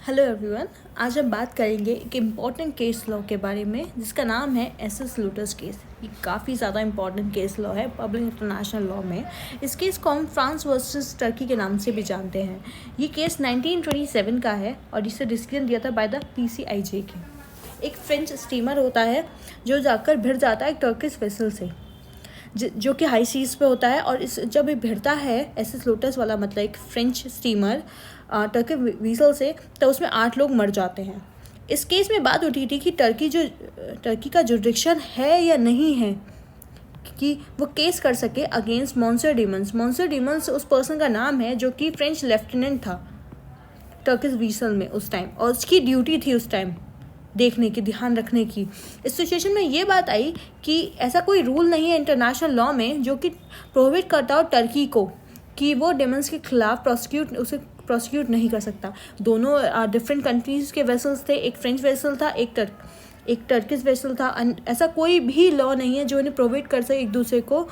Hello everyone, आज हम बात करेंगे एक इम्पॉर्टेंट केस लॉ के बारे में जिसका नाम है एसएस लूटर्स केस। ये काफ़ी ज़्यादा इम्पॉर्टेंट केस लॉ है पब्लिक इंटरनेशनल लॉ में। इस केस को हम फ्रांस वर्सेस टर्की के नाम से भी जानते हैं। ये केस 1927 का है और इसे डिसीजन दिया था बाय द PCIJ के। एक फ्रेंच स्टीमर होता है जो जाकर भिड़ जाता है टर्किश वेसल से जो कि हाई सीज़ पे होता है, और इस जब ये भिड़ता है एसएस लोटस वाला मतलब एक फ्रेंच स्टीमर टर्की वीसल से, तो उसमें 8 लोग मर जाते हैं। इस केस में बात उठी थी कि टर्की का जुरिडिक्शन है या नहीं है कि वो केस कर सके against monster demons. Monster demons उस पर्सन का नाम है जो कि फ्रेंच लेफ्टिनेंट था टर्किश वीसल में उस टाइम, और उसकी ड्यूटी थी उस टाइम देखने की, ध्यान रखने की। इस सिचुएशन में ये बात आई कि ऐसा कोई रूल नहीं है इंटरनेशनल लॉ में जो कि प्रोहिबिट करता हो टर्की को कि वो डेमंस के खिलाफ प्रोसिक्यूट नहीं कर सकता। दोनों डिफरेंट कंट्रीज़ के वेसल्स थे, एक फ्रेंच वेसल था, एक टर्किश वेसल था। ऐसा कोई भी लॉ नहीं है जो इन्हें प्रोहिबिट कर सके एक दूसरे को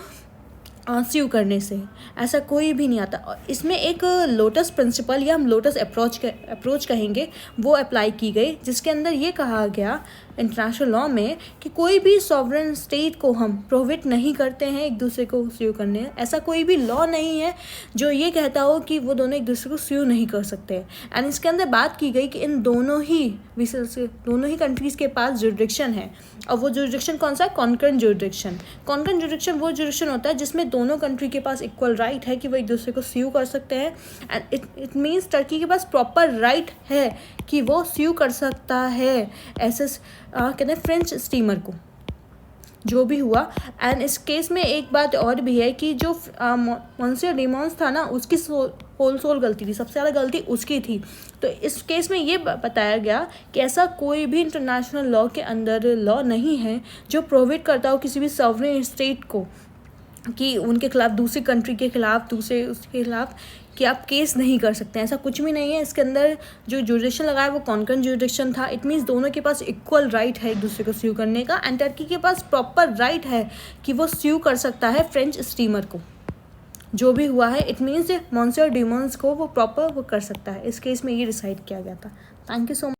स्यू करने से, ऐसा कोई भी नहीं आता। और इसमें एक लोटस प्रिंसिपल या हम लोटस अप्रोच कहेंगे वो अप्लाई की गई, जिसके अंदर ये कहा गया इंटरनेशनल लॉ में कि कोई भी सॉवरेन स्टेट को हम प्रोहिबिट नहीं करते हैं एक दूसरे को स्यू करने। ऐसा कोई भी लॉ नहीं है जो ये कहता हो कि वो दोनों एक दूसरे को स्यू नहीं कर सकते। एंड इसके अंदर बात की गई कि इन दोनों ही कंट्रीज़ के पास जुरिडिक्शन है, और वो जुरिडिक्शन कौन सा है? Concurrent jurisdiction. कॉन्करेंट जुरिडिक्शन वो जुरिडिक्शन होता है जिसमें दोनों कंट्री के पास इक्वल राइट है कि वो एक दूसरे को स्यू कर सकते हैं। एंड इट मीन्स टर्की के पास प्रॉपर राइट है कि वो स्यू कर सकता है ऐसे कहते हैं फ्रेंच स्टीमर को, जो भी हुआ। एंड इस केस में एक बात और भी है कि जो मॉन्सर डीमंस था ना, उसकी होल गलती थी, सबसे ज़्यादा गलती उसकी थी। तो इस केस में ये बताया गया कि ऐसा कोई भी इंटरनेशनल लॉ के अंदर लॉ नहीं है जो प्रोहिबिट करता हो किसी भी सॉवरेन स्टेट को कि उनके खिलाफ दूसरी कंट्री के खिलाफ उसके खिलाफ कि आप केस नहीं कर सकते हैं। ऐसा कुछ भी नहीं है। इसके अंदर जो जुरिडिक्शन लगाया वो कॉन्करेंट जुरिडिक्शन था। इट मीन्स दोनों के पास इक्वल राइट है एक दूसरे को स्यू करने का। एंड टर्की के पास प्रॉपर राइट है कि वो स्यू कर सकता है फ्रेंच स्टीमर को। जो भी हुआ है इट मीन्स मॉन्सर डीमंस को वो प्रॉपर वो कर सकता है। इस केस में ये डिसाइड किया गया था। Thank you so much.